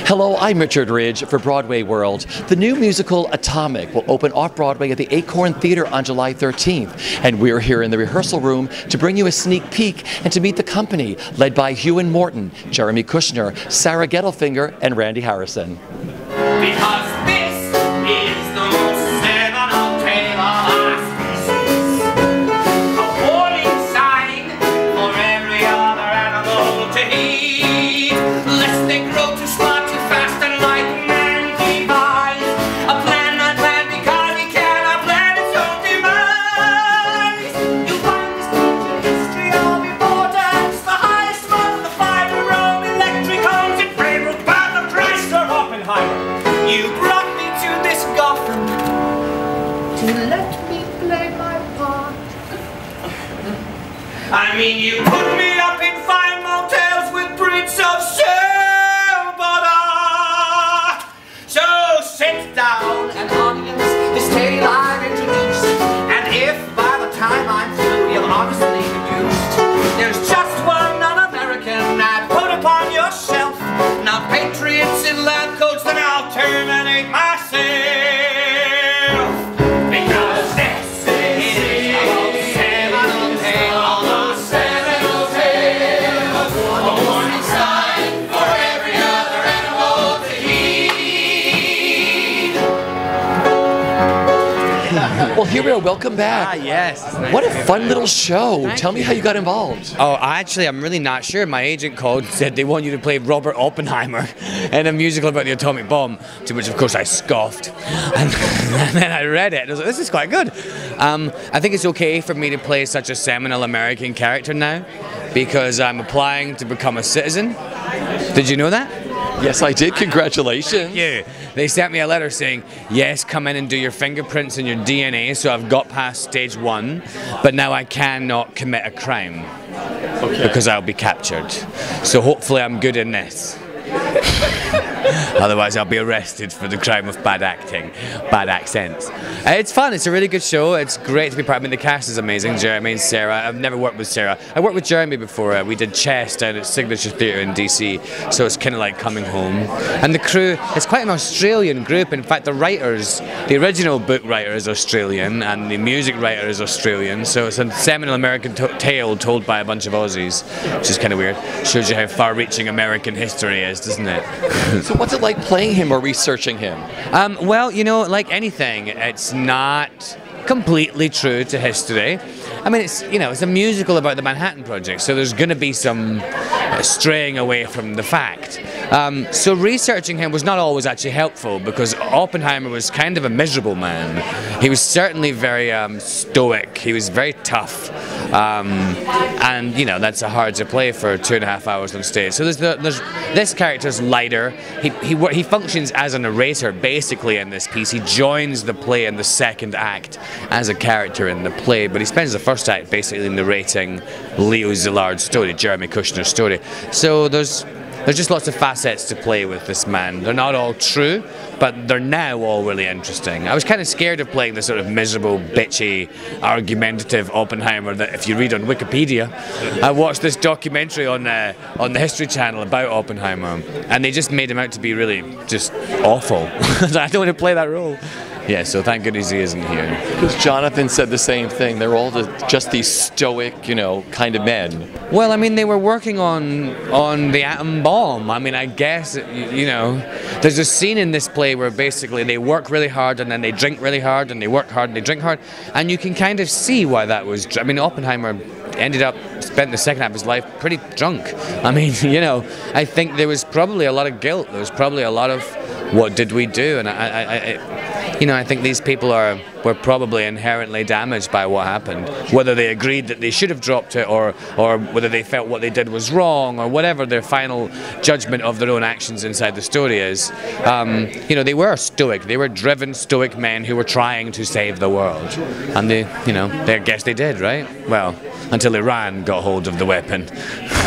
Hello, I'm Richard Ridge for Broadway World. The new musical Atomic will open off-Broadway at the Acorn Theatre on July 13th, and we're here in the rehearsal room to bring you a sneak peek and to meet the company, led by Ewan Morton, Jeremy Kushner, Sarah Gettelfinger, and Randy Harrison. Because this is the most seminal tale of our species. A warning sign for every other animal to heed. Lest they grow too smart, too fast, and like man devise a plan not planned because he cannot plan its own demise. You'll find this book in history of importance. The highest among the five Rome electricons in Freiburg, Bad, Chrysler, Oppenheimer. You brought me to this Gotham to let me play my part. I mean, you put me up in fine motels with Brits of shell, but so sit down and audience this tale I've introduced. And if by the time I'm through you've honestly deduced there's just one non-American I'd put upon your shelf, not patriots in lab coats, then I'll terminate myself. Because this is the most seminal tale, the seminal tale, a warning sign for every other animal to heed. Well, here we are. Welcome back. Yes. It's nice What a to be fun back. little show. Thank Tell me you. how you got involved. Oh, actually, I'm really not sure. My agent called and said they want you to play Robert Oppenheimer in a musical about the atomic bomb, to which, of course, I scoffed. And then I read it, and I was like, this is quite good. I think it's okay for me to play such a seminal American character now, because I'm applying to become a citizen. Did you know that? Yes, I did. Congratulations. Yeah, they sent me a letter saying, yes, come in and do your fingerprints and your DNA, so I've got past stage 1, but now I cannot commit a crime because I'll be captured. So hopefully I'm good in this. Otherwise I'll be arrested for the crime of bad acting, bad accents. It's fun, it's a really good show, it's great to be part of it. I mean, the cast is amazing, Jeremy and Sarah. I've never worked with Sarah. I worked with Jeremy before, we did Chess down at Signature Theatre in DC, so it's kind of like coming home. And the crew, it's quite an Australian group. In fact, the writers, the original book writer is Australian and the music writer is Australian, so it's a seminal American tale told by a bunch of Aussies, which is kind of weird. Shows you how far-reaching American history is, doesn't it? So what's it like playing him or researching him? Well, you know, like anything, it's not completely true to history. I mean, it's, you know, it's a musical about the Manhattan Project, so there's going to be some straying away from the fact. So researching him was not always actually helpful, because Oppenheimer was kind of a miserable man. He was certainly very stoic. He was very tough. And, you know, that's hard to play for 2.5 hours on stage. So there's this character's lighter. He functions as a narrator, basically, in this piece. He joins the play in the second act as a character in the play, but he spends the first act basically narrating Leo Szilard's story, Jeremy Kushner's story. So there's just lots of facets to play with this man. They're not all true, but they're now all really interesting. I was kind of scared of playing the sort of miserable, bitchy, argumentative Oppenheimer that if you read on Wikipedia. I watched this documentary on the History Channel about Oppenheimer, and they just made him out to be really just awful. I don't want to play that role. Yeah, so thank goodness he isn't here. Because Jonathan said the same thing. They're all just these stoic, you know, kind of men. Well, I mean, they were working on the atom bomb. I mean, I guess, you know, there's a scene in this play where basically they work really hard and then they drink really hard and they work hard and they drink hard. And you can kind of see why that was. I mean, Oppenheimer spent the second half of his life pretty drunk. I mean, you know, I think there was probably a lot of guilt. There was probably a lot of, what did we do? And you know, I think these people were probably inherently damaged by what happened. Whether they agreed that they should have dropped it, or whether they felt what they did was wrong, or whatever their final judgment of their own actions inside the story is. You know, they were stoic. They were driven, stoic men who were trying to save the world, and I guess they did, right? Well, until Iran got hold of the weapon.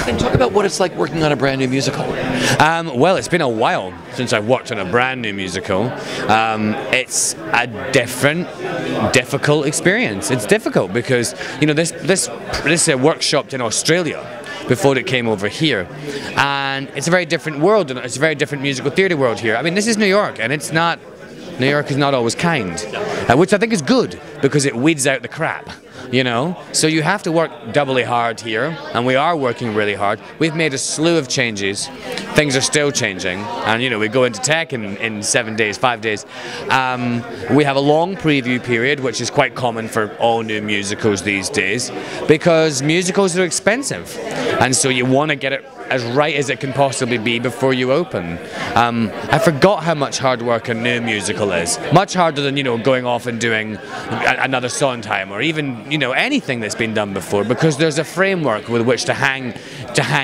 And talk about what it's like working on a brand new musical. Well, it's been a while since I've worked on a brand new musical. It's a different, difficult experience. It's difficult because, you know, this workshopped in Australia. before it came over here. And it's a very different world, and it's a very different musical theatre world here. I mean, this is New York, and it's not, New York is not always kind, which I think is good, because it weeds out the crap. You know, so you have to work doubly hard here, and we are working really hard. We've made a slew of changes. Things are still changing, and you know, we go into tech in 7 days, 5 days. We have a long preview period, which is quite common for all new musicals these days, because musicals are expensive, and so you want to get it as right as it can possibly be before you open. I forgot how much hard work a new musical is. Much harder than, you know, going off and doing another Sondheim, or even, you know, anything that's been done before, because there's a framework with which to hang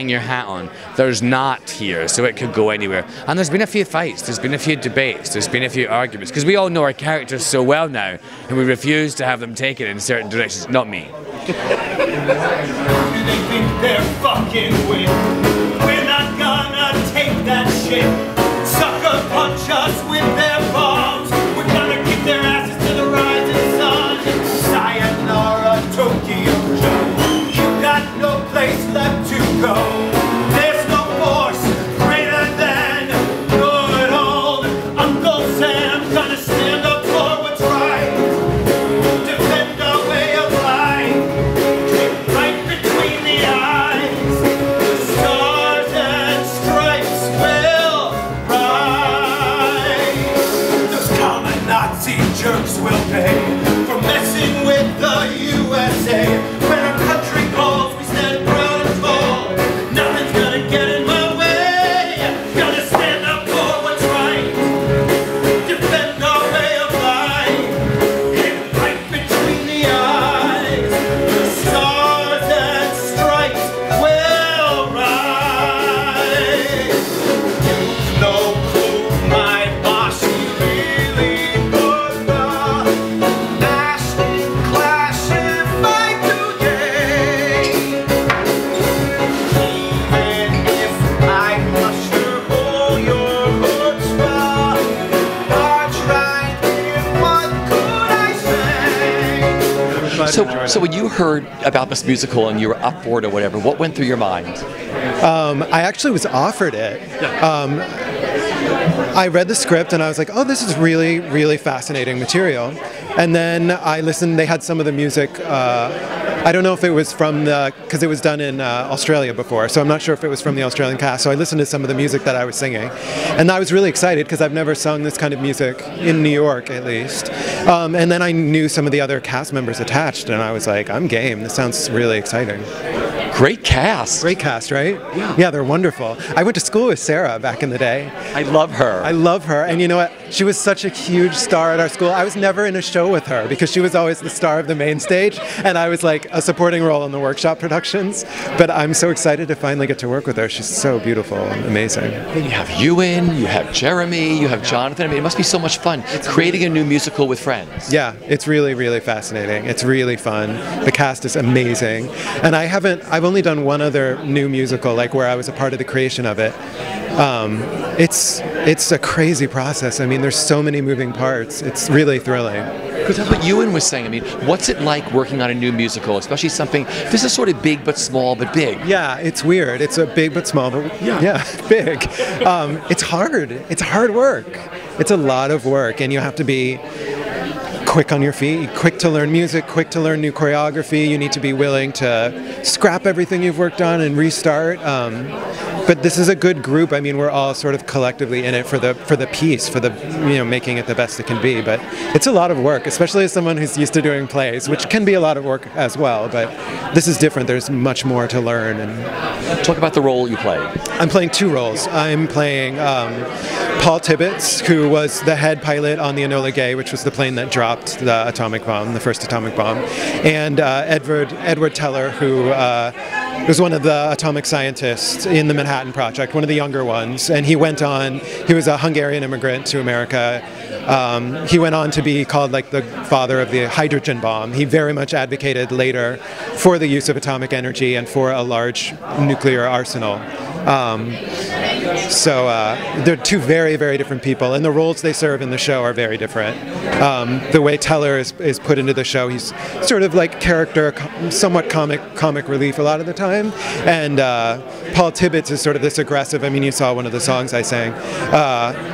your hat on. There's not here, so it could go anywhere. And there's been a few fights, there's been a few debates, there's been a few arguments, because we all know our characters so well now, and we refuse to have them taken in certain directions. Not me. They think they're fucking with. We're not gonna take that shit. Sucker punch us with their bombs. We're gonna kick their asses to the rising sun. Sayonara, Tokyo Joe. You got no place left to go. There's no force greater than good old Uncle Sam. Gonna stand up for what's right. Defend our way of life. Right between the eyes, the stars and stripes will rise. Those common Nazi jerks will pay for messing with the USA. When our country calls, we stand proud and tall. Nothing's gonna get in my way. Gonna stand up for what's right. Defend our way of life. Hit right between the eyes, the stars and stripes will rise. You've no clue, my boss, he really put the national clash in my today. Even if I muster all your chutzpah, march right in, what could I say? So when you heard about this musical and you were up for it or whatever, what went through your mind? I actually was offered it. I read the script and I was like, oh, this is really, really fascinating material. And then I listened, they had some of the music, I don't know if it was from because it was done in Australia before, so I'm not sure if it was from the Australian cast, so I listened to some of the music that I was singing. And I was really excited because I've never sung this kind of music, in New York at least. And then I knew some of the other cast members attached, and I was like, I'm game, this sounds really exciting. Great cast. Great cast, right? Yeah. Yeah, they're wonderful. I went to school with Sarah back in the day. I love her. I love her, and you know what? She was such a huge star at our school. I was never in a show with her because she was always the star of the main stage, and I was like a supporting role in the workshop productions. But I'm so excited to finally get to work with her. She's so beautiful and amazing. Then you have Ewan, you have Jeremy, you have Jonathan. I mean, it must be so much fun creating a new musical with friends. Yeah, it's really, really fascinating. It's really fun. The cast is amazing, and I've only done one other new musical, like where I was a part of the creation of it. It's a crazy process. I mean, there's so many moving parts. It's really thrilling. Because that's what Ewan was saying. I mean, what's it like working on a new musical, especially something, this is sort of big but small but big. Yeah, it's weird. It's a big but small, but yeah big. It's hard. It's hard work. It's a lot of work, and you have to be quick on your feet, quick to learn music, quick to learn new choreography. You need to be willing to scrap everything you've worked on and restart. But this is a good group. I mean, we're all sort of collectively in it for the piece, for the making it the best it can be. But it's a lot of work, especially as someone who's used to doing plays, which can be a lot of work as well. But this is different. There's much more to learn. And talk about the role you play. I'm playing two roles. I'm playing Paul Tibbets, who was the head pilot on the Enola Gay, which was the plane that dropped the atomic bomb, the first atomic bomb, and Edward Teller, who was one of the atomic scientists in the Manhattan Project, one of the younger ones, and he was a Hungarian immigrant to America. He went on to be called like the father of the hydrogen bomb. He very much advocated later for the use of atomic energy and for a large nuclear arsenal. So they're two very, very different people, and the roles they serve in the show are very different. The way Teller is put into the show, he's sort of like character, somewhat comic relief a lot of the time, and Paul Tibbets is sort of this aggressive, I mean, you saw one of the songs I sang,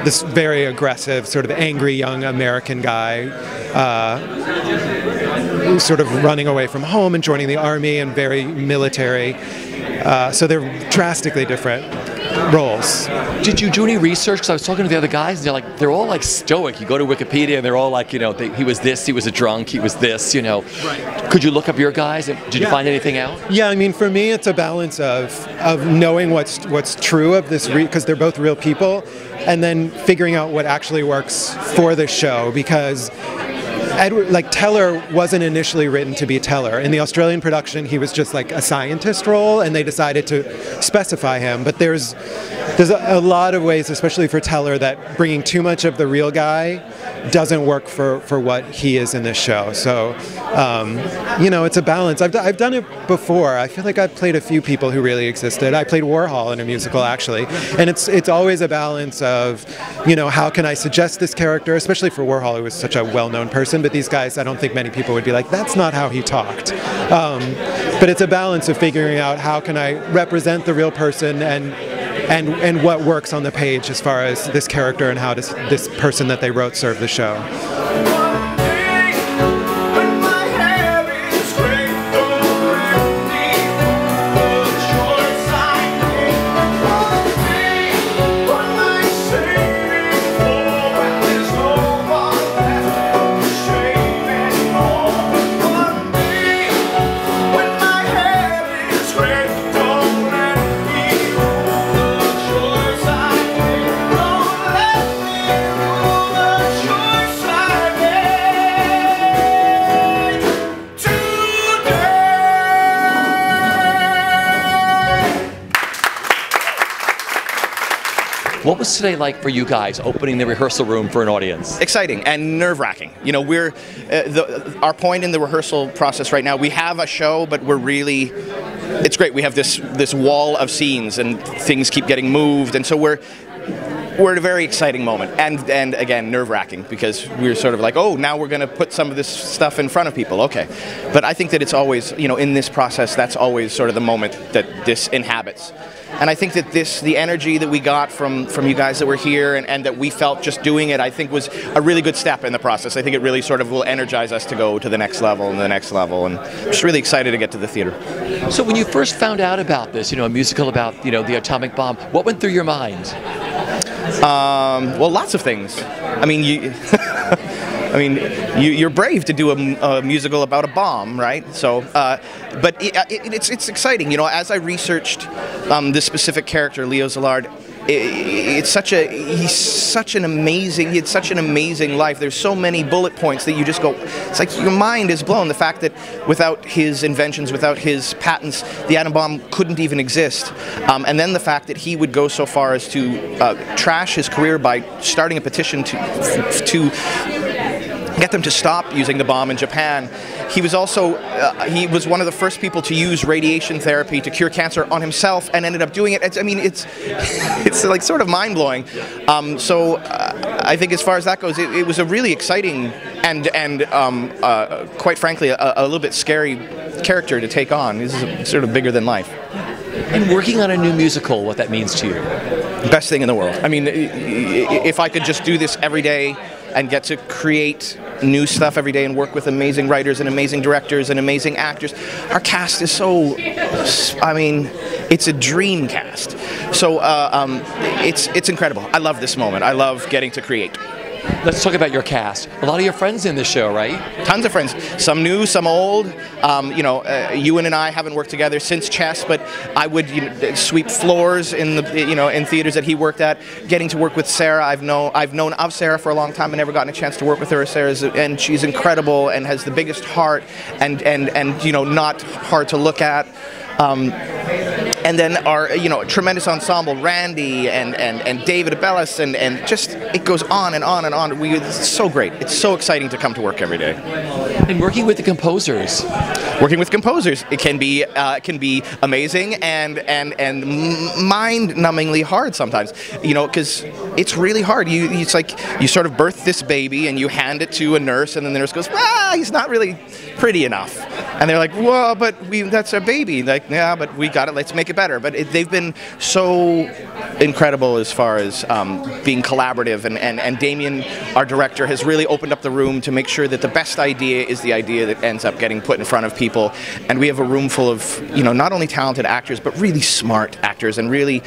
this very aggressive, sort of angry young American guy, who's sort of running away from home and joining the army and very military. So they're drastically different roles. Did you do any research? Because I was talking to the other guys, and they're all like stoic. You go to Wikipedia, and they're all like, he was this, he was a drunk, he was this, Right. Could you look up your guys? Did you find anything out? Yeah, I mean, for me, it's a balance of knowing what's true of this, because they're both real people, and then figuring out what actually works for the show, because Teller wasn't initially written to be Teller. In the Australian production, he was just like a scientist role, and they decided to specify him. But there's a lot of ways, especially for Teller, that bringing too much of the real guy doesn't work for what he is in this show. So, it's a balance. I've done it before. I feel like I've played a few people who really existed. I played Warhol in a musical, actually. And it's always a balance of, how can I suggest this character, especially for Warhol, who was such a well-known person. But these guys, I don't think many people would be like, that's not how he talked. But it's a balance of figuring out how can I represent the real person and what works on the page as far as this character and how does this person that they wrote serve the show. What was today like for you guys, opening the rehearsal room for an audience? Exciting and nerve-wracking. We're our point in the rehearsal process right now. We have a show, but it's great. We have this wall of scenes, and things keep getting moved, and so we're at a very exciting moment, and again, nerve-wracking, because we're sort of like, oh, now we're going to put some of this stuff in front of people. Okay, but I think that it's always, in this process, that's always sort of the moment that this inhabits. And I think that the energy that we got from you guys that were here and that we felt just doing it, I think was a really good step in the process. I think it really sort of will energize us to go to the next level and the next level, and I'm just really excited to get to the theater. So when you first found out about this, a musical about, the atomic bomb, what went through your mind? Well, lots of things. I mean, you're brave to do a musical about a bomb, right? So, but it's exciting. As I researched this specific character, Leo Szilard, he had such an amazing life. There's so many bullet points that you just go, it's like your mind is blown. The fact that without his inventions, without his patents, the atom bomb couldn't even exist. And then the fact that he would go so far as to trash his career by starting a petition to get them to stop using the bomb in Japan. He was also he was one of the first people to use radiation therapy to cure cancer on himself, and ended up doing it. It's like sort of mind-blowing. So I think as far as that goes, it was a really exciting and quite frankly a little bit scary character to take on. This is sort of bigger than life. And working on a new musical, what that means to you? Best thing in the world. I mean, if I could just do this every day and get to create new stuff every day and work with amazing writers and amazing directors and amazing actors. Our cast is so, it's a dream cast. So it's incredible. I love this moment. I love getting to create. Let's talk about your cast. A lot of your friends in this show, right? Tons of friends. Some new, some old. Ewan and I haven't worked together since Chess, but I would sweep floors in the in theaters that he worked at. Getting to work with Sarah, I've known of Sarah for a long time. I never gotten a chance to work with her. And she's incredible and has the biggest heart and not hard to look at. and then our tremendous ensemble, Randy and David Abellis, and just it goes on and on and on. It's so great. It's so exciting to come to work every day. And working with the composers. Working with composers, it can be amazing and mind-numbingly hard sometimes. Because it's really hard. It's like you sort of birth this baby and you hand it to a nurse, and then the nurse goes, he's not really pretty enough. And they're like, well, but that's our baby. Like, yeah, but we got it. Let's make it better. But they've been so incredible as far as being collaborative. And Damien, our director, has really opened up the room to make sure that the best idea is the idea that ends up getting put in front of people. And we have a room full of, not only talented actors, but really smart actors and really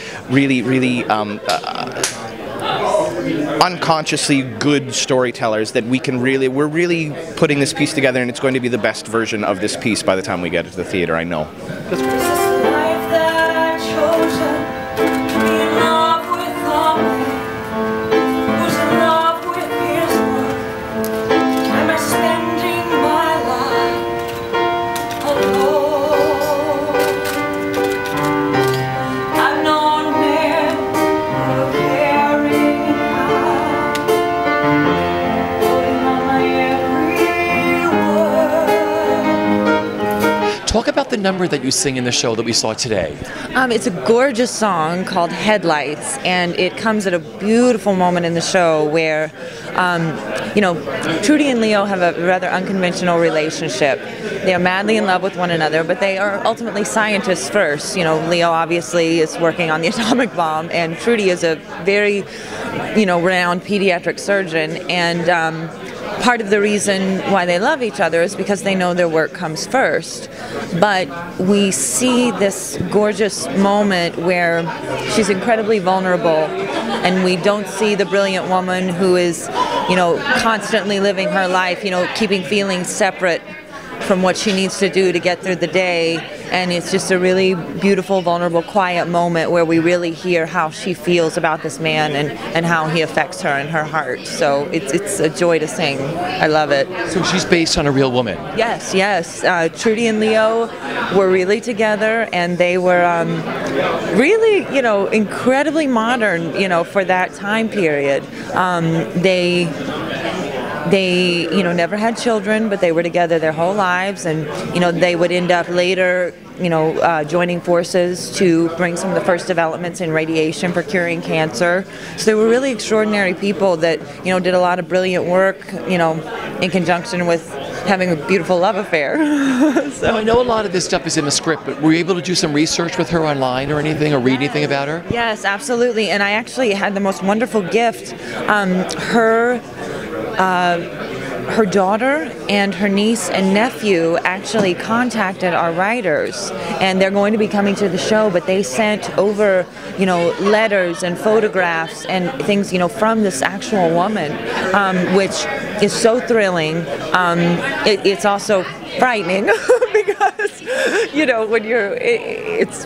unconsciously good storytellers that we're really putting this piece together, and it's going to be the best version of this piece by the time we get it to the theater, I know. Talk about the number that you sing in the show that we saw today. It's a gorgeous song called Headlights, and it comes at a beautiful moment in the show where, Trudy and Leo have a rather unconventional relationship. They are madly in love with one another, but they are ultimately scientists first. Leo obviously is working on the atomic bomb, and Trudy is a very, renowned pediatric surgeon, and part of the reason why they love each other is because they know their work comes first. But we see this gorgeous moment where she's incredibly vulnerable, and we don't see the brilliant woman who is, constantly living her life, keeping feelings separate from what she needs to do to get through the day. And it's just a really beautiful, vulnerable, quiet moment where we really hear how she feels about this man and how he affects her in her heart. So it's a joy to sing. I love it. So she's based on a real woman? Yes. Trudy and Leo were really together, and they were really, incredibly modern, for that time period. They never had children, but they were together their whole lives, and, they would end up later, joining forces to bring some of the first developments in radiation for curing cancer. So they were really extraordinary people that, did a lot of brilliant work, in conjunction with having a beautiful love affair. So I know a lot of this stuff is in the script, but were you able to do some research with her online or anything, or read anything about her? Yes, absolutely. And I actually had the most wonderful gift. Her daughter and her niece and nephew actually contacted our writers, and they're going to be coming to the show, but they sent over, letters and photographs and things, from this actual woman, which is so thrilling. It's also frightening because, when it's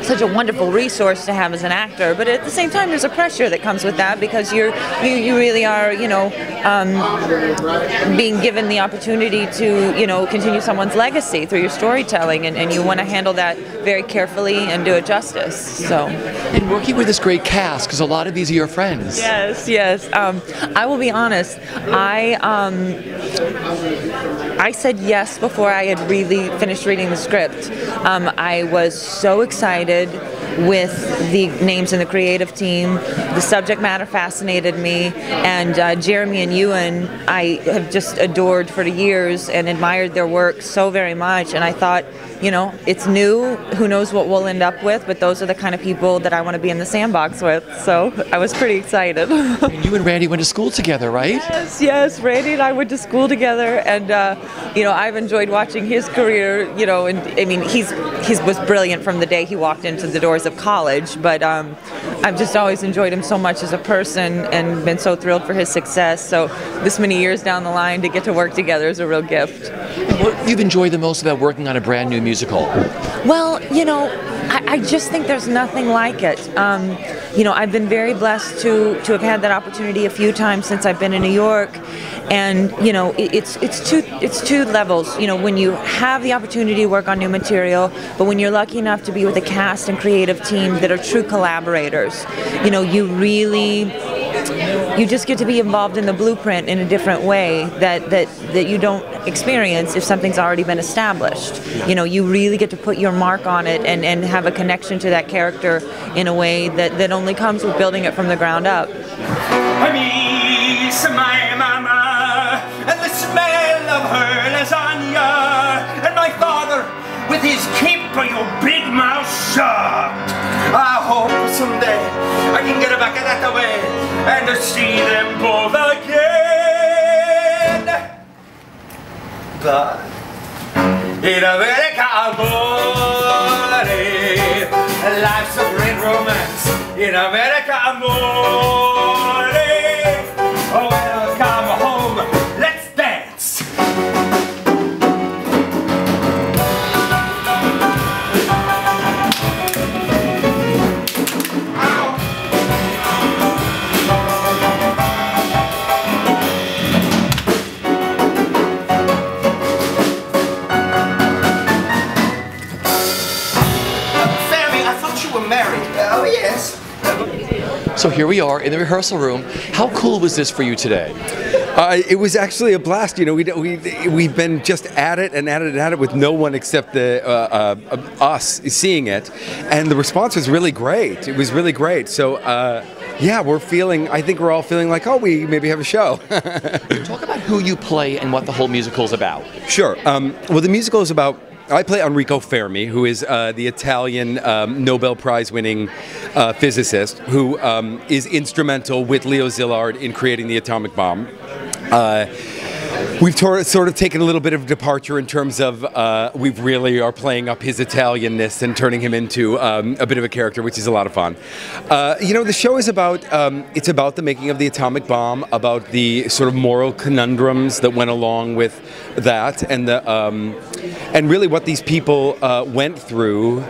such a wonderful resource to have as an actor, but at the same time there's a pressure that comes with that because you really are, being given the opportunity to, continue someone's legacy through your storytelling, and you want to handle that very carefully and do it justice. So. And working with this great cast, because a lot of these are your friends. Yes. I will be honest. I said yes before I had really finished reading the script. I was so excited with the names in the creative team. The subject matter fascinated me, and Jeremy and Ewan I have just adored for years and admired their work so very much, and I thought, it's new, who knows what we'll end up with, but those are the kind of people that I want to be in the sandbox with, so I was pretty excited. And you and Randy went to school together, right? Yes, Randy and I went to school together, and I've enjoyed watching his career, and I mean, he was brilliant from the day he walked into the doors of college, but I've just always enjoyed him so much as a person and been so thrilled for his success, so this many years down the line to get to work together is a real gift. What you've enjoyed the most about working on a brand new musical? Well, I just think there's nothing like it. I've been very blessed to have had that opportunity a few times since I've been in New York, and it's two levels. When you have the opportunity to work on new material, but when you're lucky enough to be with a cast and creative team that are true collaborators, you just get to be involved in the blueprint in a different way that you don't experience if something's already been established. You really get to put your mark on it and have a connection to that character in a way that only comes with building it from the ground up. I miss my mama and the smell of her lasagna, and my father with his keep your big mouth shut. I hope someday I can get back that way and to see them both again. But in America, amore, life's a great romance. In America, amore, oh, welcome home, let's dance. Oh, yes. So here we are in the rehearsal room. How cool was this for you today? It was actually a blast. We've been just at it and at it and at it with no one except us seeing it, and the response was really great. It was really great. So yeah, I think we're all feeling like, oh, we maybe have a show. Talk about who you play and what the whole musical is about. Sure. Well, the musical is about, I play Enrico Fermi, who is the Italian Nobel Prize-winning physicist who is instrumental with Leo Szilard in creating the atomic bomb. We've sort of taken a little bit of departure in terms of we really are playing up his Italianness and turning him into a bit of a character, which is a lot of fun. The show is about it's about the making of the atomic bomb, about the sort of moral conundrums that went along with that, and and really what these people went through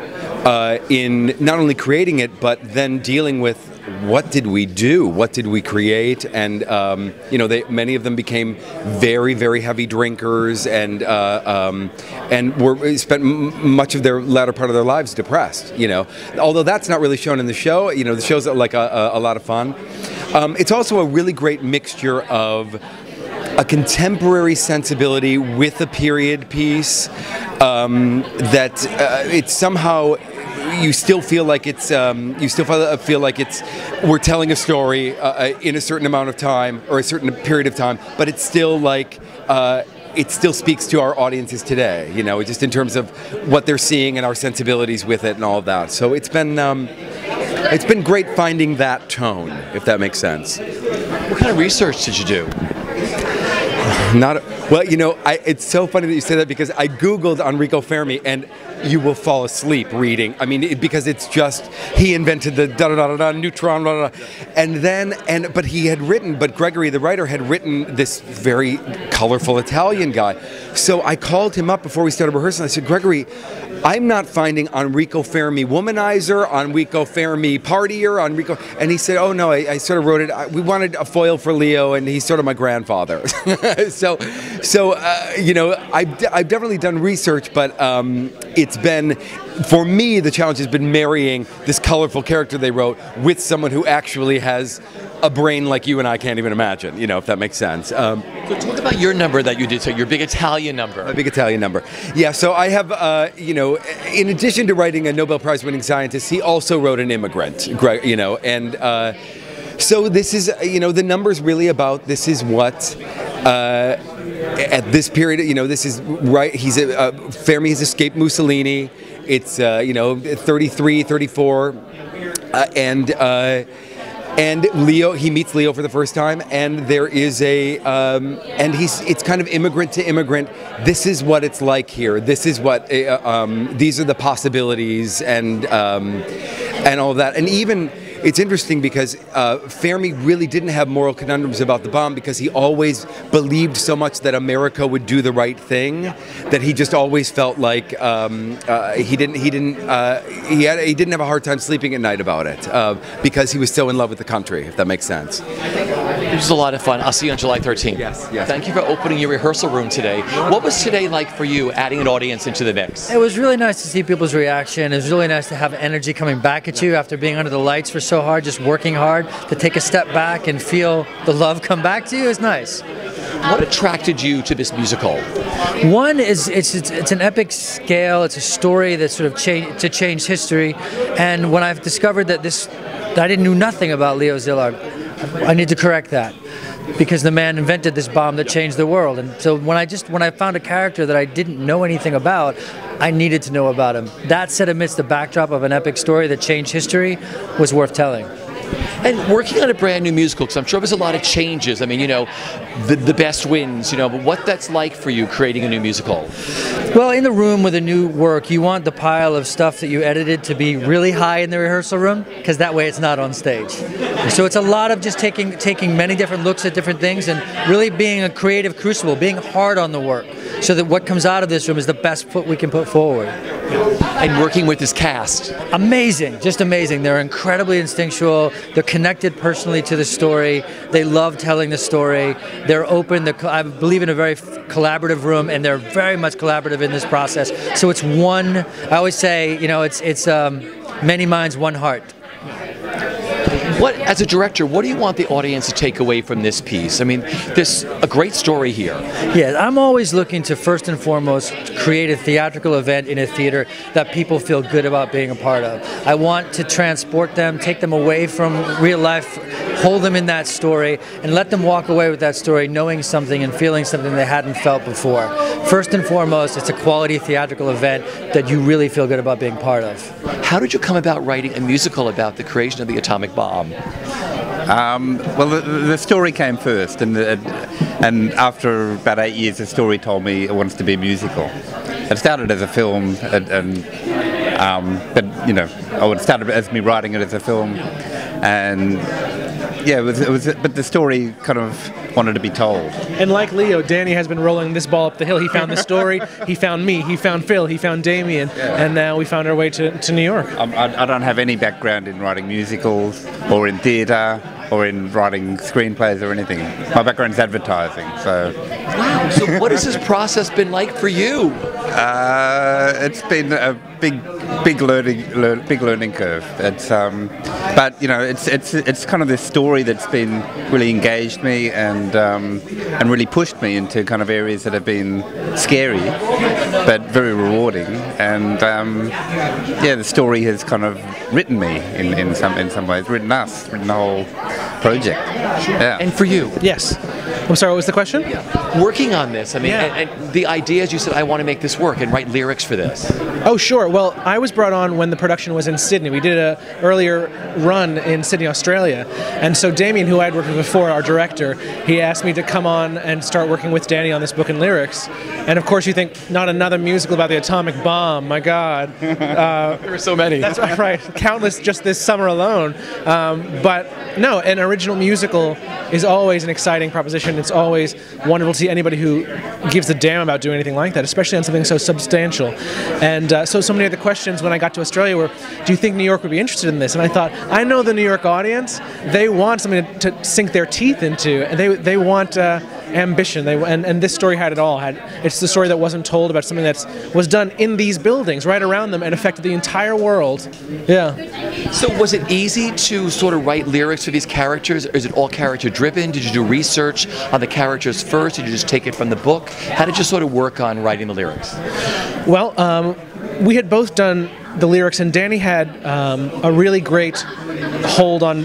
in not only creating it, but then dealing with what did we do? What did we create? And many of them became very, very heavy drinkers, and spent much of their latter part of their lives depressed. Although that's not really shown in the show. The show's like a lot of fun. It's also a really great mixture of a contemporary sensibility with a period piece that it's somehow. You still feel like it's we're telling a story in a certain amount of time or a certain period of time, but it's still like it still speaks to our audiences today. Just in terms of what they're seeing and our sensibilities with it and all of that. So it's been great finding that tone, if that makes sense. What kind of research did you do? It's so funny that you say that, because I Googled Enrico Fermi, and you will fall asleep reading. I mean, because it's just, he invented the da-da-da-da-da, neutron, da-da-da. But he had written, but Gregory, the writer, had written this very colorful Italian guy. So I called him up before we started rehearsing. I said, Gregory, I'm not finding Enrico Fermi womanizer, Enrico Fermi partier, and he said, oh no, I sort of wrote it, we wanted a foil for Leo, and he's sort of my grandfather. So I've definitely done research, but it's been, for me, the challenge has been marrying this colorful character they wrote with someone who actually has a brain like you and I can't even imagine, if that makes sense. So talk about your number that you did, so your big Italian number. A big Italian number. Yeah, so I have, in addition to writing a Nobel Prize-winning scientist, he also wrote An Immigrant, so this is, the number's really about, this is what, at this period, this is right, Fermi has escaped Mussolini, it's, 33, 34, and Leo, he meets Leo for the first time, and there is it's kind of immigrant to immigrant. This is what it's like here. This is what, these are the possibilities, and all of that. And even, it's interesting because Fermi really didn't have moral conundrums about the bomb because he always believed so much that America would do the right thing that he just always felt like he didn't have a hard time sleeping at night about it because he was so in love with the country, if that makes sense. It was a lot of fun. I'll see you on July 13th. Yes. Thank you for opening your rehearsal room today. What was today like for you, adding an audience into the mix? It was really nice to see people's reaction. It was really nice to have energy coming back at you after being under the lights for so hard, just working hard. To take a step back and feel the love come back to you is nice. What attracted you to this musical? One is it's an epic scale. It's a story that sort of changed history. And when I've discovered that I didn't know nothing about Leo Szilard, I need to correct that, because the man invented this bomb that changed the world. And so when I found a character that I didn't know anything about, I needed to know about him. That set amidst the backdrop of an epic story that changed history was worth telling. And working on a brand new musical, because I'm sure there's a lot of changes. I mean, the best wins, but what that's like for you creating a new musical? Well, in the room with a new work, you want the pile of stuff that you edited to be really high in the rehearsal room, because that way it's not on stage. So it's a lot of just taking many different looks at different things and really being a creative crucible, being hard on the work, so that what comes out of this room is the best foot we can put forward. And working with this cast. Amazing, just amazing. They're incredibly instinctual. They're connected personally to the story. They love telling the story. They're open. I believe in a very collaborative room, and they're very much collaborative in this process. So it's one. I always say, it's many minds, one heart. As a director, what do you want the audience to take away from this piece? I mean, there's a great story here. Yeah, I'm always looking to first and foremost create a theatrical event in a theater that people feel good about being a part of. I want to transport them, take them away from real life, hold them in that story, and let them walk away with that story knowing something and feeling something they hadn't felt before. First and foremost, it's a quality theatrical event that you really feel good about being part of. How did you come about writing a musical about the creation of the atomic bomb? Well, the story came first, and after about 8 years, the story told me it wants to be a musical. It started as a film, but it started as me writing it as a film, and yeah, it was. But the story kind of wanted to be told. And like Leo, Danny has been rolling this ball up the hill. He found the story, he found me, he found Phil, he found Damien, and now we found our way to New York. I don't have any background in writing musicals or in theatre or in writing screenplays or anything. My background is advertising, so. Wow, so what has this process been like for you? It's been a big learning curve. It's but it's kind of this story that's been really engaged me and really pushed me into kind of areas that have been scary but very rewarding. And the story has kind of written me in some ways, written the whole project. Yeah. And for you? Yes. I'm sorry, what was the question? Yeah. Working on this, I mean, and the idea is you said, I want to make this work and write lyrics for this. Oh, sure. Well, I was brought on when the production was in Sydney. We did an earlier run in Sydney, Australia. And so Damien, who I'd worked with before, our director, he asked me to come on and start working with Danny on this book and lyrics. And of course you think, not another musical about the atomic bomb, my God. There are so many. That's right. Countless just this summer alone. But no, an original musical is always an exciting proposition. It's always wonderful to see anybody who gives a damn about doing anything like that, especially on something so substantial. And so many of the questions when I got to Australia were, do you think New York would be interested in this? And I thought, I know the New York audience. They want something to sink their teeth into. And they want ambition. And this story had it all. It's the story that wasn't told about something that was done in these buildings, right around them, and affected the entire world. Yeah. So was it easy to sort of write lyrics for these characters? Is it all character driven? Did you do research on the characters first? Did you just take it from the book? How did you sort of work on writing the lyrics? Well, we had both done the lyrics, and Danny had a really great hold on.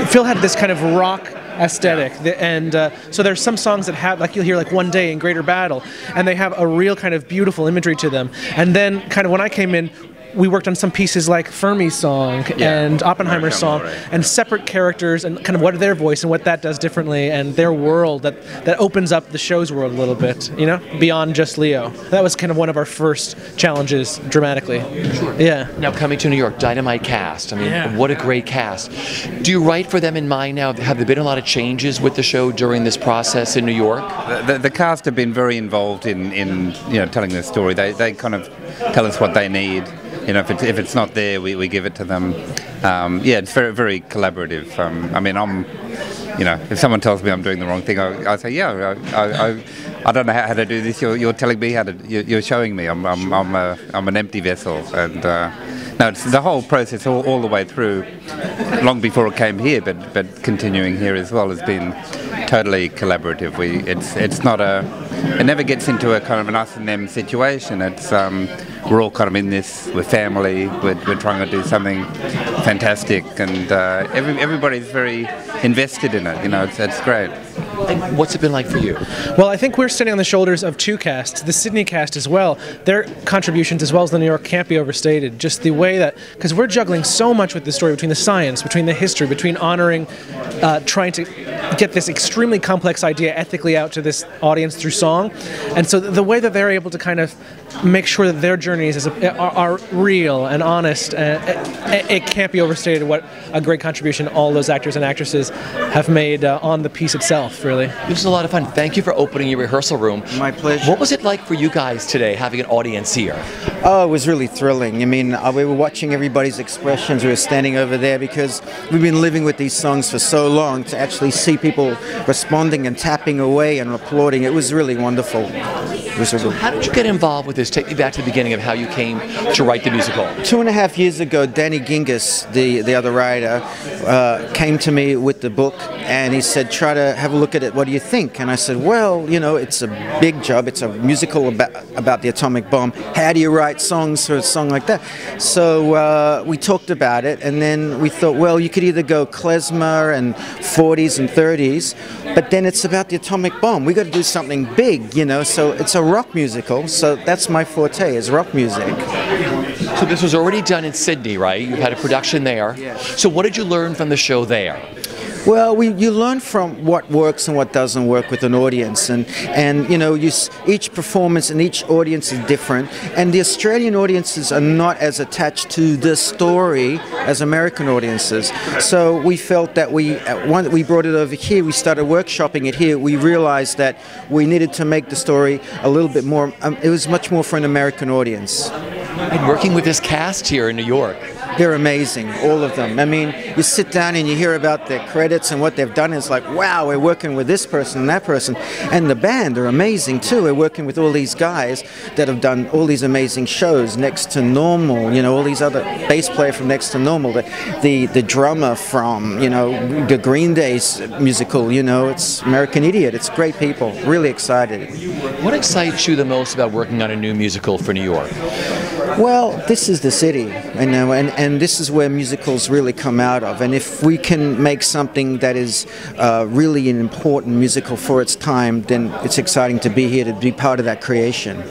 Phil had this kind of rock aesthetic, and so there's some songs that have, like you'll hear, like One Day and Greater Battle, and they have a real kind of beautiful imagery to them. And then kind of when I came in, we worked on some pieces like Fermi's song and Oppenheimer's song, right. and separate characters and kind of what their voice and what that does differently, and their world that opens up the show's world a little bit, you know, beyond just Leo. That was kind of one of our first challenges dramatically. Sure. Yeah. Now coming to New York, Dynamite cast. I mean, what a great cast. Do you write for them in mind now? Have there been a lot of changes with the show during this process in New York? The cast have been very involved in you know, telling their story. They kind of tell us what they need. You know, if it's not there, we give it to them. Yeah, it's very, very collaborative. I mean, you know, if someone tells me I'm doing the wrong thing, I say, yeah, I don't know how to do this. You're telling me how to. You're showing me. I'm an empty vessel, and no, it's the whole process all the way through, long before it came here, but continuing here as well has been totally collaborative. It's not it never gets into a kind of an us and them situation. It's we're all kind of in this. We're family. We're trying to do something fantastic, and everybody's very invested in it. You know, it's great. And what's it been like for you? Well, I think we're standing on the shoulders of two casts, the Sydney cast as well. Their contributions, as well as the New York, can't be overstated. Just the way that, because we're juggling so much with the story, between the science, between the history, between honoring, trying to get this extremely complex idea ethically out to this audience through song. And so the way that they're able to kind of make sure that their journeys are real and honest, it can't be overstated what a great contribution all those actors and actresses have made on the piece itself, really. This was a lot of fun. Thank you for opening your rehearsal room. My pleasure. What was it like for you guys today, having an audience here? Oh, it was really thrilling. I mean, we were watching everybody's expressions. We were standing over there because we've been living with these songs for so long. To actually see people responding and tapping away and applauding, it was really wonderful. It was So how did you get involved with this? Take me back to the beginning of how you came to write the musical. 2.5 years ago, Danny Gingiss, the other writer, came to me with the book, and he said, try to have a look at it. What do you think? And I said, well, you know, it's a big job. It's a musical about the atomic bomb. How do you write songs for a song like that? So we talked about it, and then we thought, well, you could either go klezmer and 40s and 30s, but then it's about the atomic bomb. We got to do something big, you know. So it's a rock musical. So that's my forte, is rock music. So this was already done in Sydney, right? You had a production there. Yes. So what did you learn from the show there? Well, you learn from what works and what doesn't work with an audience, and you know, each performance and each audience is different, and the Australian audiences are not as attached to this story as American audiences. So we felt that we brought it over here, we started workshopping it here, we realized that we needed to make the story a little bit more, it was much more for an American audience. And working with this cast here in New York. They're amazing, all of them. I mean, you sit down and you hear about their credits and what they've done. It's like, wow, we're working with this person and that person. And the band are amazing too. We're working with all these guys that have done all these amazing shows. Next to Normal, you know, all these other bass player from Next to Normal, the drummer from, you know, the Green Day's musical, you know, it's American Idiot. It's great people. Really excited. What excites you the most about working on a new musical for New York? Well, this is the city, you know, and this is where musicals really come out of. And if we can make something that is really an important musical for its time, then it's exciting to be here to be part of that creation.